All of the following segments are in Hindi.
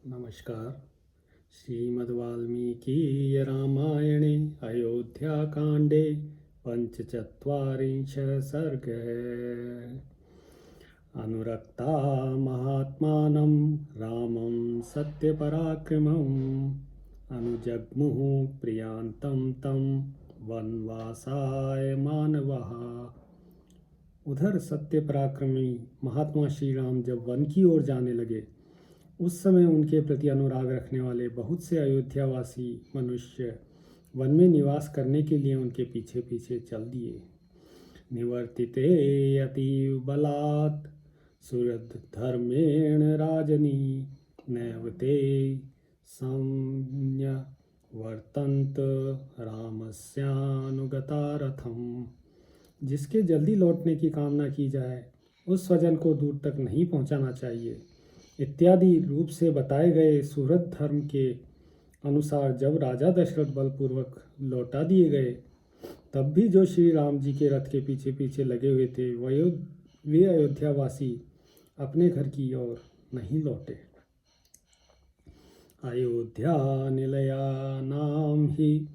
नमस्कार। श्रीमद्वाल्मीकि रामायणे अयोध्याकाण्डे पञ्चचत्वारिंशः सर्गः। अनुरक्ता महात्मानं रामं सत्यपराक्रमम् अनुजग्मुः प्रियान्तं तं वनवासाय मानवः। उधर सत्य पराक्रमी महात्मा श्री राम जब वन की ओर जाने लगे, उस समय उनके प्रति अनुराग रखने वाले बहुत से अयोध्यावासी मनुष्य वन में निवास करने के लिए उनके पीछे पीछे चल दिए। निवर्तिते अतीव बलात् सुहृद्धर्मेण राजनी नैवते संज्ञ वर्तन्त रामस्यानुगता रथम। जिसके जल्दी लौटने की कामना की जाए उस स्वजन को दूर तक नहीं पहुंचाना चाहिए इत्यादि रूप से बताए गए सुहृद धर्म के अनुसार जब राजा दशरथ बलपूर्वक लौटा दिए गए, तब भी जो श्री राम जी के रथ के पीछे पीछे लगे हुए थे वे अयोध्यावासी अपने घर की ओर नहीं लौटे। अयोध्या निलयानां हि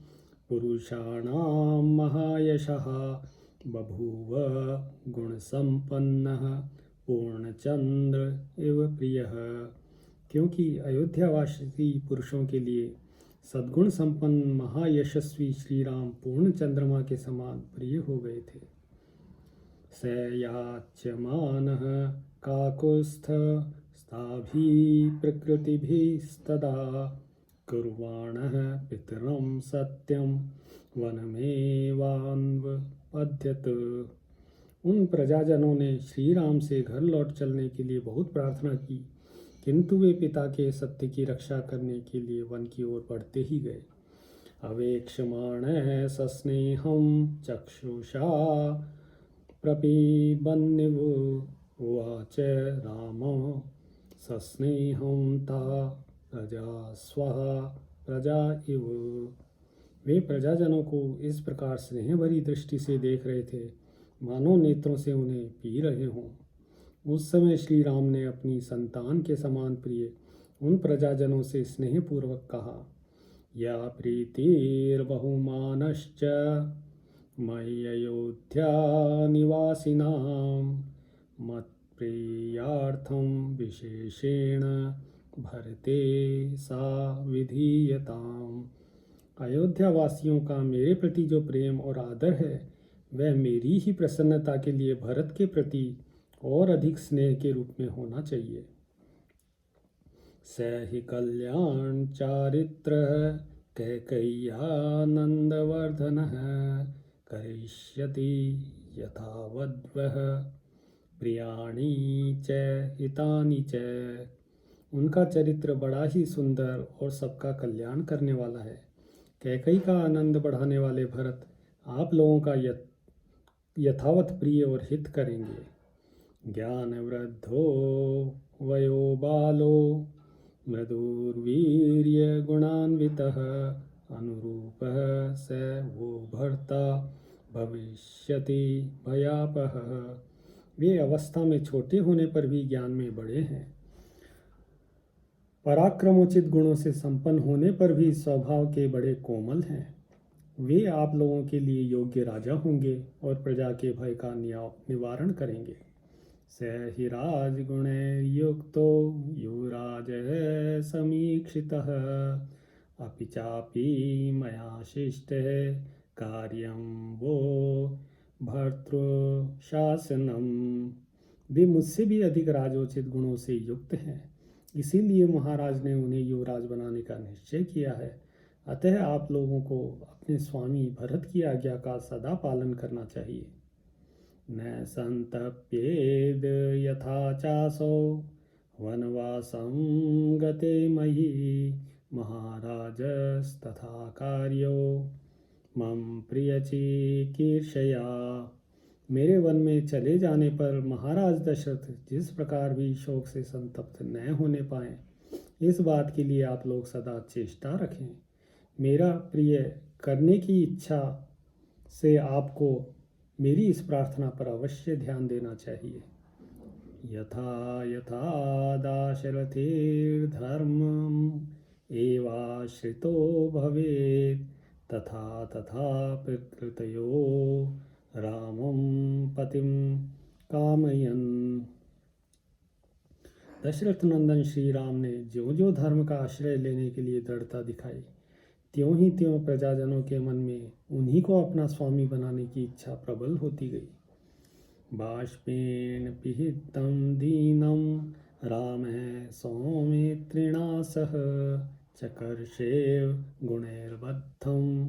पुरुषाणां महायशः बभूव गुणसम्पन्नः पूर्णचंद्र एव प्रियः। क्योंकि अयोध्यावासी पुरुषों के लिए सद्गुण संपन्न महायशस्वी श्री राम पूर्ण चंद्रमा के समान प्रिय हो गए थे। सयाच्यमानः काकुत्स्थ स्थाभिः प्रकृतिभिस्तदा कुर्वाणः पितरं सत्यं वनमेवान्वपद्यत। उन प्रजाजनों ने श्री राम से घर लौट चलने के लिए बहुत प्रार्थना की, किंतु वे पिता के सत्य की रक्षा करने के लिए वन की ओर बढ़ते ही गए। अवेक्षमाणः सस्नेहं चक्षुषा प्रपिबन्निव उवाच रामः सस्नेहं ता प्रजा स्वः प्रजा इव। वे प्रजाजनों को इस प्रकार स्नेह भरी दृष्टि से देख रहे थे मानो नेत्रों से उन्हें पी रहे हों। उस समय श्री राम ने अपनी संतान के समान प्रिय उन प्रजाजनों से स्नेहपूर्वक कहा, या प्रीतिर्बहुमानश्च मयि अयोध्या निवासिनां मत्प्रियार्थं विशेषेण भरते सा विधीयताम्। अयोध्या वासियों का मेरे प्रति जो प्रेम और आदर है वह मेरी ही प्रसन्नता के लिए भरत के प्रति और अधिक स्नेह के रूप में होना चाहिए। स हि कल्याण चारित्र कैकेय्यानंदवर्धनः करिष्यति यथावद्वः प्रियाणि च हितानि च। उनका चरित्र बड़ा ही सुंदर और सबका कल्याण करने वाला है। कैकेयी का आनंद बढ़ाने वाले भरत आप लोगों का यथावत प्रिय और हित करेंगे। ज्ञान वृद्धो वयो बालो मृदुर्वीर्य गुणान्वितः अनुरूपः स वो भर्ता भविष्यति भयापहः। वे अवस्था में छोटे होने पर भी ज्ञान में बड़े हैं, पराक्रमोचित गुणों से संपन्न होने पर भी स्वभाव के बड़े कोमल हैं। वे आप लोगों के लिए योग्य राजा होंगे और प्रजा के भय का निवारण करेंगे। स हि राजगुणैर्युक्तो युवराजः समीक्षितः अपि चापि मया शिष्टः कार्यं वो भर्तृशासनम्। वे मुझसे भी अधिक राजोचित गुणों से युक्त हैं, इसीलिए महाराज ने उन्हें युवराज बनाने का निश्चय किया है। अतः आप लोगों को अपने स्वामी भरत की आज्ञा का सदा पालन करना चाहिए। न संतप्येद यथा चासो वनवासं गते मयि महाराजस्तथा कार्यो मम प्रियचिकीर्षया। मेरे वन में चले जाने पर महाराज दशरथ जिस प्रकार भी शोक से संतप्त न होने पाए, इस बात के लिए आप लोग सदा चेष्टा रखें। मेरा प्रिय करने की इच्छा से आपको मेरी इस प्रार्थना पर अवश्य ध्यान देना चाहिए। यथा यथा दाशरथिर्धर्मम् एवाश्रितो भवेत् तथा तथा प्रकृतयो रामं पतिं कामयन्। दशरथ नंदन श्री राम ने ज्यों ज्यों धर्म का आश्रय लेने के लिए दृढ़ता दिखाई, त्यों ही त्यों प्रजाजनों के मन में उन्हीं को अपना स्वामी बनाने की इच्छा प्रबल होती गई। बाष्पेण पिहितं दीनं रामः सौमित्रिणा सह चकर्षेव गुणैर्बद्धं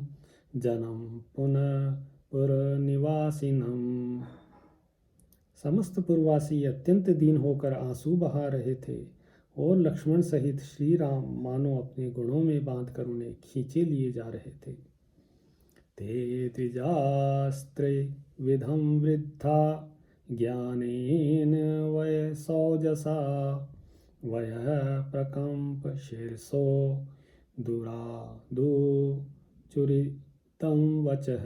जनं पुनः पुरनिवासिनम्। समस्त पुरवासी अत्यंत दीन होकर आंसू बहा रहे थे और लक्ष्मण सहित श्री राम मानो अपने गुणों में बांधकर उन्हें खींचे लिए जा रहे थे। ते द्विजास्त्रे विधम वृद्धा ज्ञानेन वय सौजसा वय प्रकंप शीर्षो दुरादुचुरितं वचः।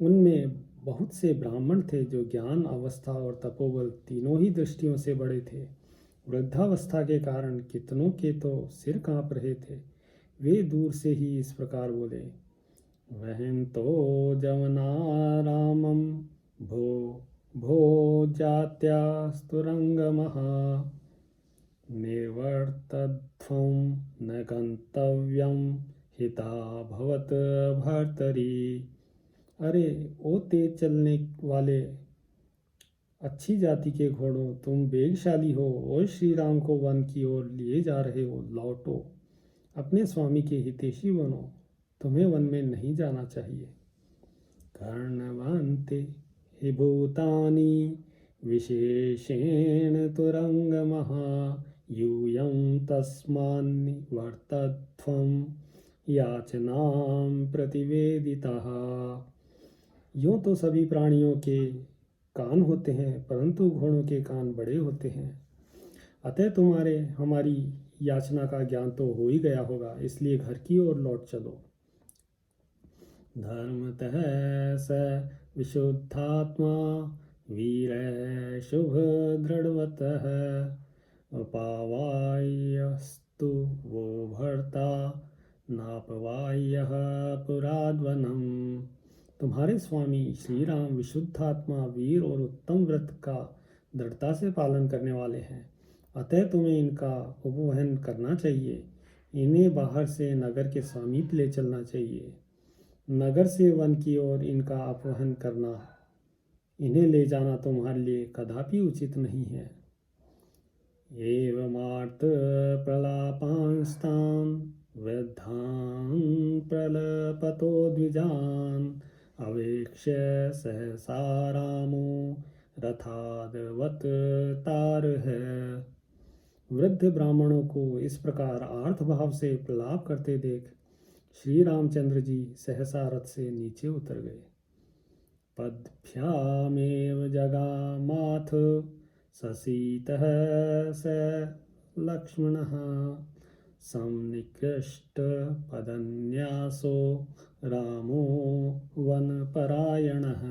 उनमें बहुत से ब्राह्मण थे जो ज्ञान, अवस्था और तपोबल तीनों ही दृष्टियों से बड़े थे। वृद्धावस्था के कारण कितनों के तो सिर कांप रहे थे। वे दूर से ही इस प्रकार बोले, वहन तो जवनारामं भो भो जात्यास्तुरंगमः निर्वर्तध्वं न गंतव्यं हिता भवत भर्तरी। अरे ओ तेज चलने वाले अच्छी जाति के घोड़ों, तुम वेगशाली हो और श्री राम को वन की ओर लिए जा रहे हो। लौटो, अपने स्वामी के हितैषी बनो, तुम्हें वन में नहीं जाना चाहिए। कर्णवन्ते हि भूतानि विशेषेण तुरंगमः यूयं तस्मान्निवर्तध्वं याचनां प्रतिवेदितः। यूँ तो सभी प्राणियों के कान होते हैं, परंतु घोड़ों के कान बड़े होते हैं। अतः तुम्हारे हमारी याचना का ज्ञान तो हो ही गया होगा, इसलिए घर की ओर लौट चलो। धर्मतः स विशुद्धात्मा वीर शुभ दृढ़वतः उपावायस्तु वो भर्ता नापवायः पुराद्वनम्। तुम्हारे स्वामी श्री राम विशुद्धात्मा, वीर और उत्तम व्रत का दृढ़ता से पालन करने वाले हैं। अतः तुम्हें इनका उपवहन करना चाहिए। इन्हें बाहर से नगर के समीप ले चलना चाहिए। नगर से वन की ओर इनका अपहरण करना, इन्हें ले जाना तुम्हारे लिए कदापि उचित नहीं है। एवमार्त प्रलापांस्तान वृद्धान प्रलपतो द्विजान अवेक्ष्य सहसा रामो रथादवत तारः। वृद्ध ब्राह्मणों को इस प्रकार आर्थ भाव से प्रलाप करते देख श्री रामचंद्र जी सहसा रथ से नीचे उतर गए। पद्भ्यामेव जगामाथ ससीतः स लक्ष्मणः संनिकृष्ट पदन्यासो रामो वनपरायणः।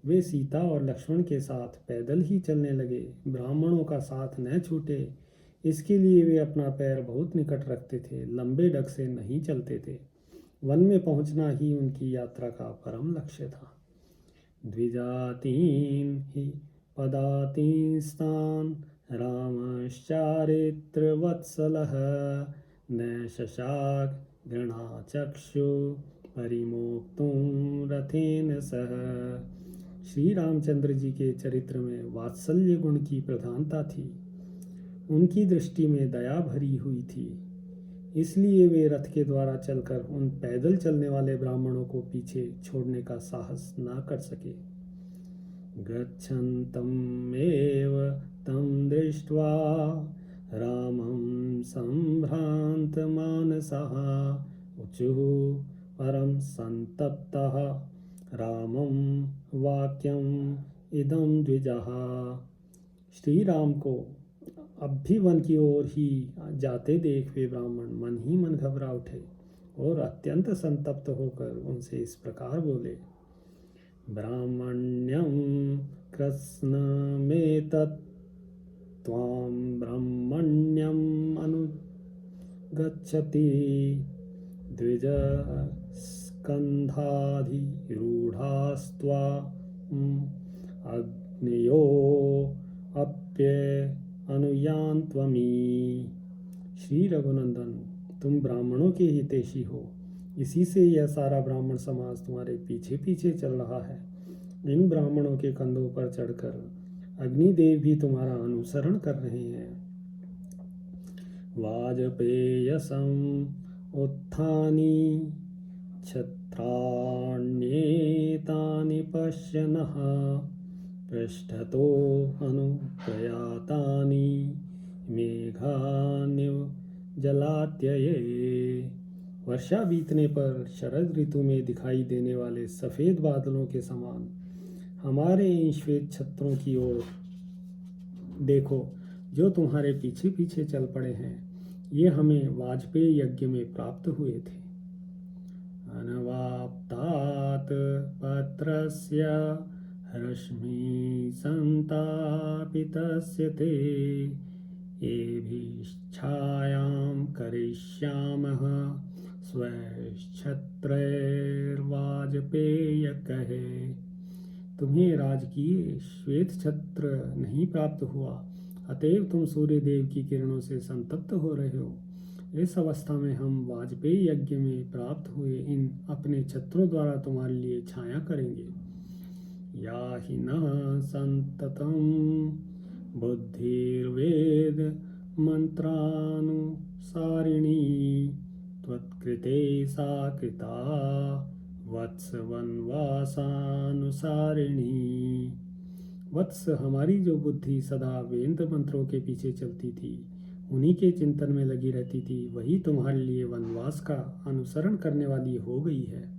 वे सीता और लक्ष्मण के साथ पैदल ही चलने लगे। ब्राह्मणों का साथ न छूटे, इसके लिए वे अपना पैर बहुत निकट रखते थे, लंबे डग से नहीं चलते थे। वन में पहुंचना ही उनकी यात्रा का परम लक्ष्य था। द्विजातीन ही पदातीस्तान रामश्चारित्रवत्सलः न शशाक घृणाचक्षु परिमोक्तुं रथेन सह। श्री रामचंद्र जी के चरित्र में वात्सल्य गुण की प्रधानता थी। उनकी दृष्टि में दया भरी हुई थी, इसलिए वे रथ के द्वारा चलकर उन पैदल चलने वाले ब्राह्मणों को पीछे छोड़ने का साहस न कर सके। गच्छन्तम् एव तं दृष्ट्वा रामं सम्भ्रान्तमानसः ऊचुः परं संतप्तः रामं वाक्यम् इदं द्विजः। श्री राम को अब भी वन की ओर ही जाते देख वे ब्राह्मण मन ही मन घबरा उठे और अत्यंत संतप्त होकर उनसे इस प्रकार बोले, ब्राह्मण्यं कृत्स्नमेतत् त्वां ब्रह्मण्यम् अनुगच्छति द्विजस्कन्धाधिरूढास्त्वा अग्नयो अप्य अनुयान्त्वमी। श्री रघुनंदन, तुम ब्राह्मणों के हितैषी हो, इसी से यह सारा ब्राह्मण समाज तुम्हारे पीछे पीछे चल रहा है। इन ब्राह्मणों के कंधों पर चढ़कर अग्निदेव भी तुम्हारा अनुसरण कर रहे हैं। वाजपेयसम उत्थानी छत्राण्येतानि पश्यनः पृष्ठतो अनुप्रयातानि मेघान्यव जलात्यये। वर्षा बीतने पर शरद ऋतु में दिखाई देने वाले सफ़ेद बादलों के समान हमारे इन श्वेत छत्रों की ओर देखो, जो तुम्हारे पीछे पीछे चल पड़े हैं। ये हमें वाजपेयी यज्ञ में प्राप्त हुए थे। अनवाप्तात् पत्रस्य रश्मि संतापितस्य ते एभिश्छायां करिष्यामः स्वच्छत्रैर्वाजपेयकः। तुम्हें राजकीय श्वेत छत्र नहीं प्राप्त हुआ, अतएव तुम सूर्य देव की किरणों से संतप्त हो रहे हो। इस अवस्था में हम वाजपेयी यज्ञ में प्राप्त हुए इन अपने छत्रों द्वारा तुम्हारे लिए छाया करेंगे। या हि न संततम बुद्धिर्वेद मंत्रानुसारिणी त्वत्कृते सा कृता वत्स वनवासानुसारिणी। वत्स, हमारी जो बुद्धि सदा वेद मंत्रों के पीछे चलती थी, उन्हीं के चिंतन में लगी रहती थी, वही तुम्हारे लिए वनवास का अनुसरण करने वाली हो गई है।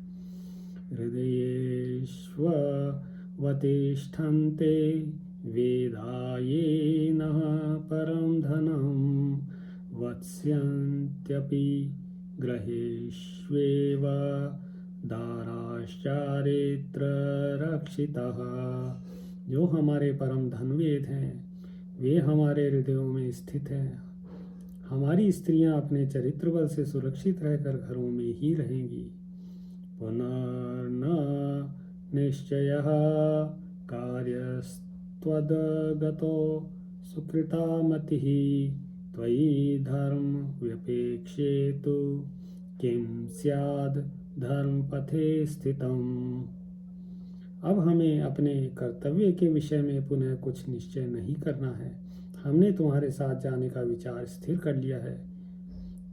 हृदयेष्वतिष्ठन्ते वेदायेनः परं धनं वत्स्यन्त्यपि ग्रहेष्वेव दाराश्चारित्र रक्षितः। जो हमारे परम धन वेद हैं, वे हमारे हृदयों में स्थित हैं। हमारी स्त्रियां अपने चरित्र बल से सुरक्षित रहकर घरों में ही रहेंगी। पुनर्न निश्चयः कार्यस्त्वदगतो सुकृतामतिः त्वयि धर्म व्यपेक्षेतु किं स्याद् धर्मपथे स्थितम्। अब हमें अपने कर्तव्य के विषय में पुनः कुछ निश्चय नहीं करना है। हमने तुम्हारे साथ जाने का विचार स्थिर कर लिया है।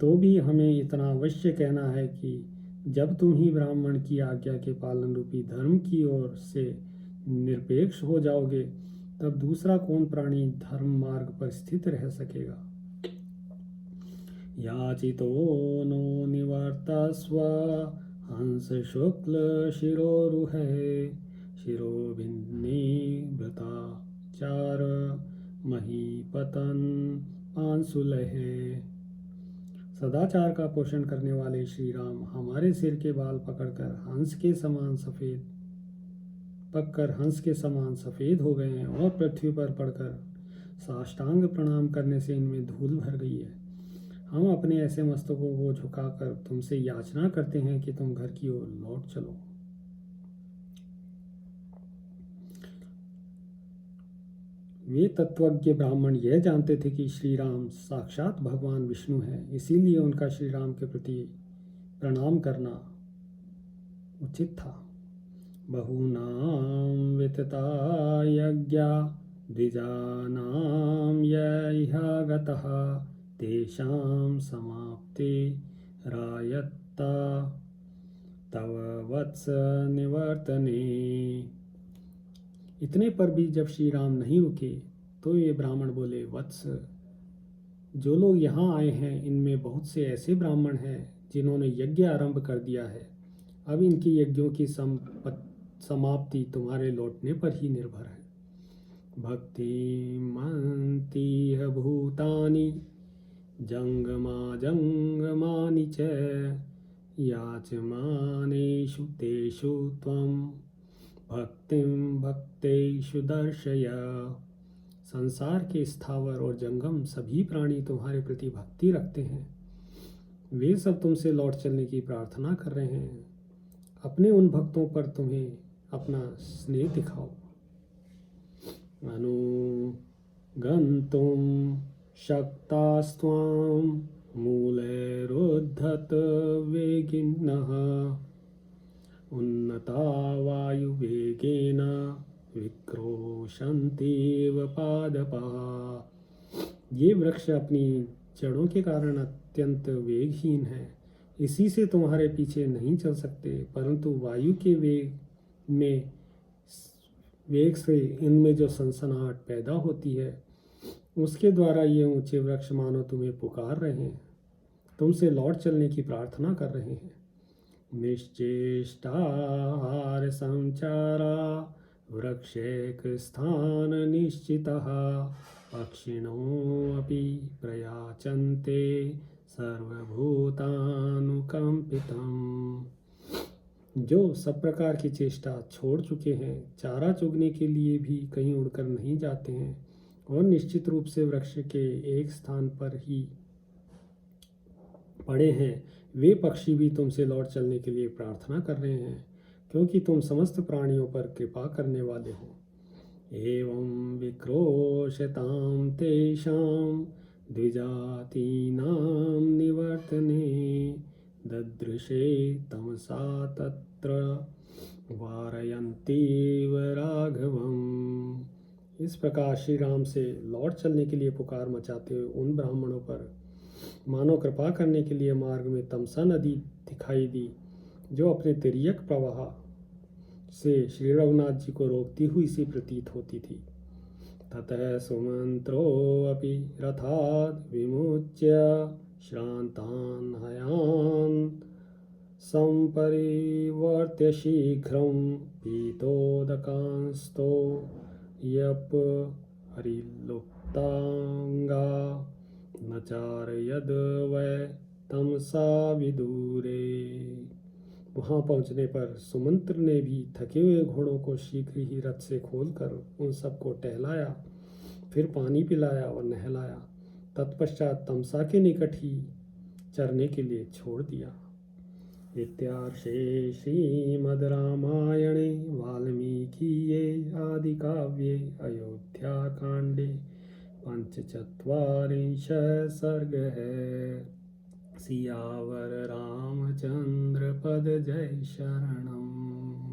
तो भी हमें इतना अवश्य कहना है कि जब तुम ही ब्राह्मण की आज्ञा के पालन रूपी धर्म की ओर से निरपेक्ष हो जाओगे, तब दूसरा कौन प्राणी धर्म मार्ग पर स्थित रह सकेगा। याचितो नो निवर्तस्व हंस शुक्ल शिरोरुहे शिरोभिन्ने भृताचार महीपतन पांसुलहे। सदाचार का पोषण करने वाले श्री राम हमारे सिर के बाल पकड़कर हंस के समान सफ़ेद हो गए हैं और पृथ्वी पर पड़कर साष्टांग प्रणाम करने से इनमें धूल भर गई है। हम अपने ऐसे मस्तकों को झुकाकर तुमसे याचना करते हैं कि तुम घर की ओर लौट चलो। वे तत्वज्ञ ब्राह्मण यह जानते थे कि श्री राम साक्षात भगवान विष्णु हैं, इसीलिए उनका श्री राम के प्रति प्रणाम करना उचित था। बहूनां वितता यज्ञा द्विजानां यह गतः तेषां समाप्ते रायत्ता तव वत्स निवर्तने। इतने पर भी जब श्री राम नहीं रुके तो ये ब्राह्मण बोले, वत्स, जो लोग यहाँ आए हैं इनमें बहुत से ऐसे ब्राह्मण हैं जिन्होंने यज्ञ आरंभ कर दिया है। अब इनकी यज्ञों की समाप्ति तुम्हारे लौटने पर ही निर्भर है। भक्तिमन्ति भूतानि जंगमानि च याचमानेषु तेषु त्वं भक्तिं भक्तेषु दर्शय। संसार के स्थावर और जंगम सभी प्राणी तुम्हारे प्रति भक्ति रखते हैं। वे सब तुमसे लौट चलने की प्रार्थना कर रहे हैं। अपने उन भक्तों पर तुम्हें अपना स्नेह दिखाओ। अनुगन्तुं शक्तास्त्वां मूलैरुद्धत वेगिनः उन्नता वायुवेगेन विक्रोशन्तीव पादपाः। ये वृक्ष अपनी जड़ों के कारण अत्यंत वेगहीन है, इसी से तुम्हारे पीछे नहीं चल सकते, परंतु वायु के वेग से इनमें जो सनसनाहट पैदा होती है, उसके द्वारा ये ऊंचे वृक्ष मानो तुम्हें पुकार रहे हैं, तुमसे लौट चलने की प्रार्थना कर रहे हैं। निश्चेष्टाहार संचारा वृक्षेक स्थान निश्चितः पक्षिणोऽपि प्रयाचन्ते सर्वभूतानुकंपितम्। जो सब प्रकार की चेष्टा छोड़ चुके हैं, चारा चुगने के लिए भी कहीं उड़कर नहीं जाते हैं और निश्चित रूप से वृक्ष के एक स्थान पर ही पड़े हैं, वे पक्षी भी तुमसे लौट चलने के लिए प्रार्थना कर रहे हैं, क्योंकि तुम समस्त प्राणियों पर कृपा करने वाले हो। एवं विक्रोशतां तेषां द्विजातीनां निवर्तने ददृशे तमसा तत्र वारयन्तीव राघवम्। इस प्रकार श्री राम से लौट चलने के लिए पुकार मचाते हुए उन ब्राह्मणों पर मानो कृपा करने के लिए मार्ग में तमसा नदी दिखाई दी, जो अपने तिर्यक प्रवाह से श्री रघुनाथ जी को रोकती हुई सी प्रतीत होती थी। ततः सुमंत्रोऽपि रथाद् विमुच्य श्रान्तान् हयान् संपरिवर्त्य शीघ्रं पीतोदकांस्तो यप हरिलुप्तांगा नचारयद वै तमसा विदूरे। वहाँ पहुँचने पर सुमंत्र ने भी थके हुए घोड़ों को शीघ्र ही रथ से खोलकर उन सबको टहलाया, फिर पानी पिलाया और नहलाया। तत्पश्चात तमसा के निकट ही चरने के लिए छोड़ दिया। इत्यार्षे श्रीमद् रामायणे वाल्मीकीये आदिकाव्ये अयोध्याकाण्डे पंचचत्वारिंशः सर्गः। सियावर रामचंद्र पद जय शरणम्।